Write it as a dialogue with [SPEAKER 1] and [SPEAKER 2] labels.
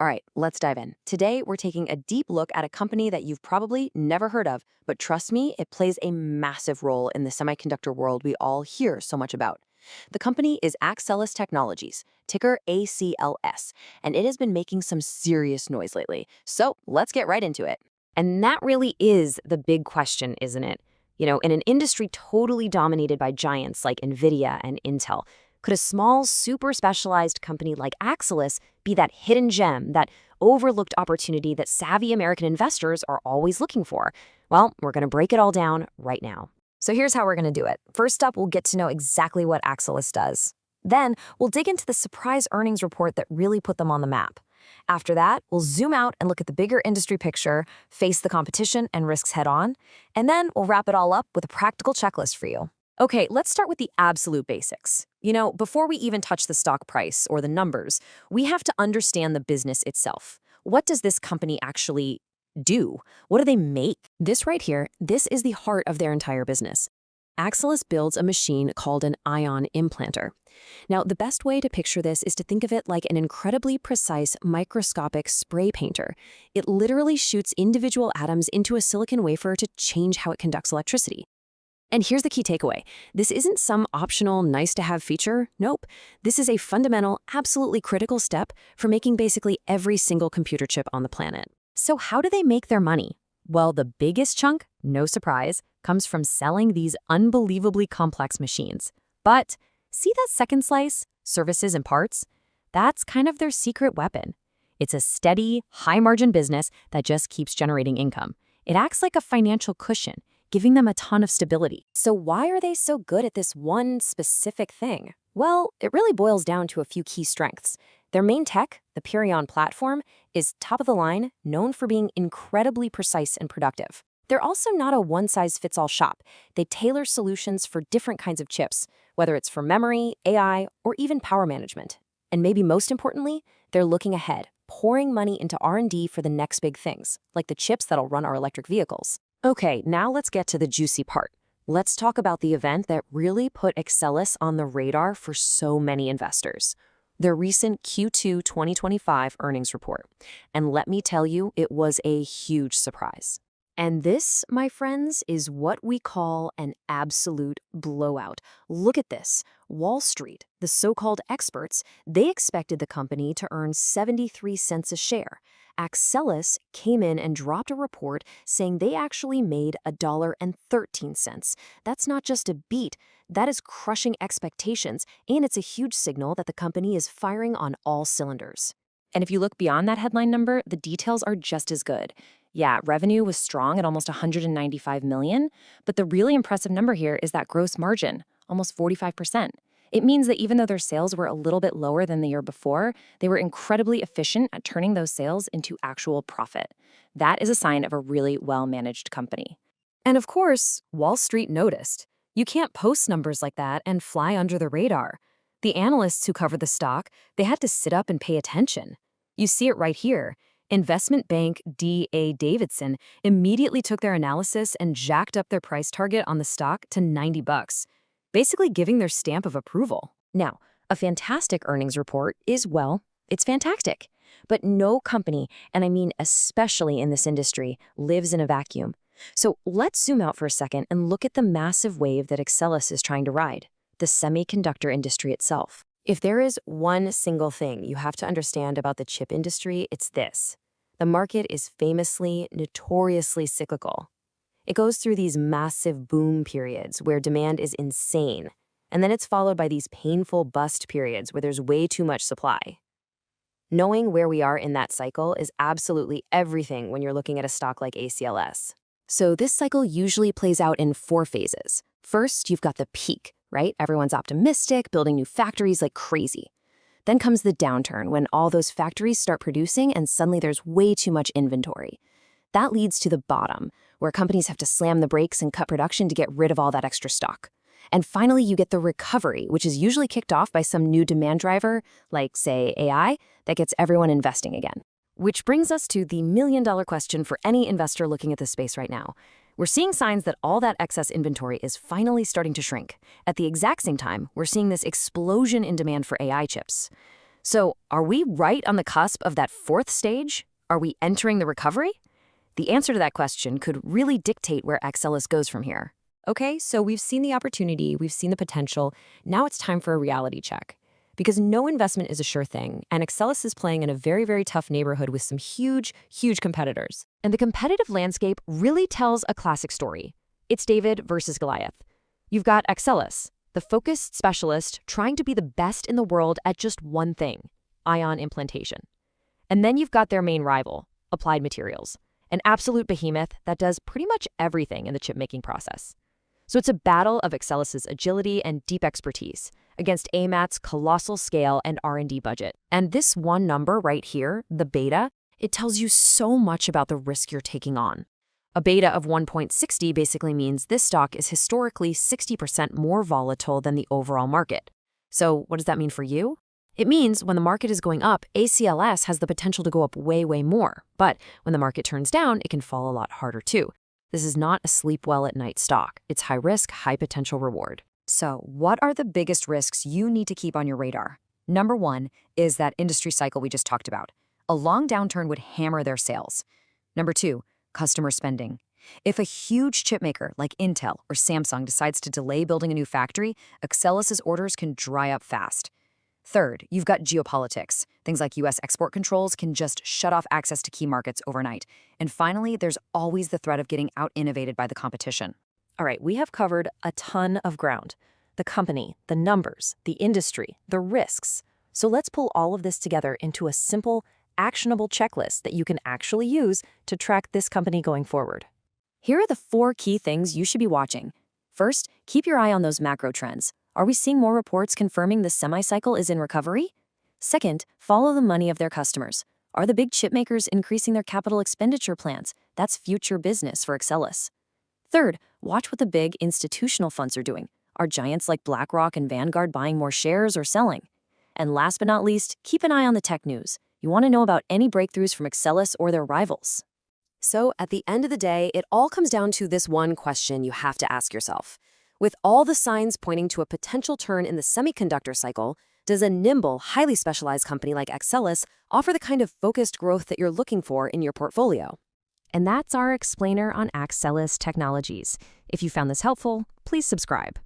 [SPEAKER 1] All right, let's dive in. Today, we're taking a deep look at a company that you've probably never heard of, but trust me, it plays a massive role in the semiconductor world we all hear so much about. The company is Axcelis Technologies, ticker ACLS, and it has been making some serious noise lately. So let's get right into it.
[SPEAKER 2] And that really is the big question, isn't it? In an industry totally dominated by giants like NVIDIA and Intel, could a small, super specialized company like Axcelis be that hidden gem, that overlooked opportunity that savvy American investors are always looking for? Well, we're going to break it all down right now. So here's how we're going to do it. First up, we'll get to know exactly what Axcelis does. Then, we'll dig into the surprise earnings report that really put them on the map. After that, we'll zoom out and look at the bigger industry picture, face the competition and risks head on, and then we'll wrap it all up with a practical checklist for you. Okay, let's start with the absolute basics. Before we even touch the stock price or the numbers, we have to understand the business itself. What does this company actually do? What do they make? This right here, this is the heart of their entire business. Axcelis builds a machine called an ion implanter. Now, the best way to picture this is to think of it like an incredibly precise microscopic spray painter. It literally shoots individual atoms into a silicon wafer to change how it conducts electricity. And here's the key takeaway. This isn't some optional, nice-to-have feature. Nope. This is a fundamental, absolutely critical step for making basically every single computer chip on the planet. So how do they make their money? Well, the biggest chunk, no surprise, comes from selling these unbelievably complex machines. But see that second slice, services and parts? That's kind of their secret weapon. It's a steady, high-margin business that just keeps generating income. It acts like a financial cushion, giving them a ton of stability. So why are they so good at this one specific thing? Well, it really boils down to a few key strengths. Their main tech, the Purion platform, is top of the line, known for being incredibly precise and productive. They're also not a one-size-fits-all shop. They tailor solutions for different kinds of chips, whether it's for memory, AI, or even power management. And maybe most importantly, they're looking ahead, pouring money into R&D for the next big things, like the chips that'll run our electric vehicles. Okay, now let's get to the juicy part. Let's talk about the event that really put Axcelis on the radar for so many investors. Their recent Q2 2025 earnings report. And let me tell you, it was a huge surprise. And this, my friends, is what we call an absolute blowout. Look at this. Wall Street, the so-called experts, they expected the company to earn 73 cents a share. Axcelis came in and dropped a report saying they actually made $1.13. That's not just a beat, that is crushing expectations, and it's a huge signal that the company is firing on all cylinders. And if you look beyond that headline number, the details are just as good. Yeah, revenue was strong at almost $195 million, but the really impressive number here is that gross margin, almost 45%. It means that even though their sales were a little bit lower than the year before, they were incredibly efficient at turning those sales into actual profit. That is a sign of a really well-managed company. And of course, Wall Street noticed. You can't post numbers like that and fly under the radar. The analysts who covered the stock, they had to sit up and pay attention. You see it right here. Investment bank D.A. Davidson immediately took their analysis and jacked up their price target on the stock to $90, basically giving their stamp of approval. Now, a fantastic earnings report is, well, it's fantastic. But no company, and I mean especially in this industry, lives in a vacuum. So let's zoom out for a second and look at the massive wave that Axcelis is trying to ride, the semiconductor industry itself. If there is one single thing you have to understand about the chip industry, it's this. The market is famously, notoriously cyclical. It goes through these massive boom periods where demand is insane, and then it's followed by these painful bust periods where there's way too much supply. Knowing where we are in that cycle is absolutely everything when you're looking at a stock like ACLS. So this cycle usually plays out in 4 phases. First, you've got the peak, right? Everyone's optimistic, building new factories like crazy. Then comes the downturn when all those factories start producing and suddenly there's way too much inventory. That leads to the bottom, where companies have to slam the brakes and cut production to get rid of all that extra stock. And finally, you get the recovery, which is usually kicked off by some new demand driver, like, say, AI, that gets everyone investing again. Which brings us to the million-dollar question for any investor looking at this space right now. We're seeing signs that all that excess inventory is finally starting to shrink. At the exact same time, we're seeing this explosion in demand for AI chips. So, are we right on the cusp of that fourth stage? Are we entering the recovery? The answer to that question could really dictate where Axcelis goes from here.
[SPEAKER 1] Okay, so we've seen the opportunity, we've seen the potential. Now it's time for a reality check. Because no investment is a sure thing, and Axcelis is playing in a very, very tough neighborhood with some huge, huge competitors.
[SPEAKER 2] And the competitive landscape really tells a classic story. It's David versus Goliath. You've got Axcelis, the focused specialist trying to be the best in the world at just one thing, ion implantation. And then you've got their main rival, Applied Materials, an absolute behemoth that does pretty much everything in the chip-making process. So it's a battle of Axcelis' agility and deep expertise against AMAT's colossal scale and R&D budget. And this one number right here, the beta, it tells you so much about the risk you're taking on. A beta of 1.60 basically means this stock is historically 60% more volatile than the overall market. So what does that mean for you? It means when the market is going up, ACLS has the potential to go up way, way more. But when the market turns down, it can fall a lot harder too. This is not a sleep well at night stock. It's high risk, high potential reward.
[SPEAKER 1] So, what are the biggest risks you need to keep on your radar? Number one is that industry cycle we just talked about. A long downturn would hammer their sales. Number two, customer spending. If a huge chipmaker like Intel or Samsung decides to delay building a new factory, Axcelis' orders can dry up fast. Third, you've got geopolitics. Things like US export controls can just shut off access to key markets overnight. And finally, there's always the threat of getting out-innovated by the competition.
[SPEAKER 3] All right, we have covered a ton of ground. The company, the numbers, the industry, the risks. So let's pull all of this together into a simple, actionable checklist that you can actually use to track this company going forward.
[SPEAKER 1] Here are the 4 key things you should be watching. First, keep your eye on those macro trends. Are we seeing more reports confirming the semi-cycle is in recovery? Second, follow the money of their customers. Are the big chip makers increasing their capital expenditure plans? That's future business for Axcelis. Third, watch what the big institutional funds are doing. Are giants like BlackRock and Vanguard buying more shares or selling? And last but not least, keep an eye on the tech news. You want to know about any breakthroughs from Axcelis or their rivals.
[SPEAKER 2] So at the end of the day, it all comes down to this one question you have to ask yourself. With all the signs pointing to a potential turn in the semiconductor cycle, does a nimble, highly specialized company like Axcelis offer the kind of focused growth that you're looking for in your portfolio? And that's our explainer on Axcelis Technologies. If you found this helpful, please subscribe.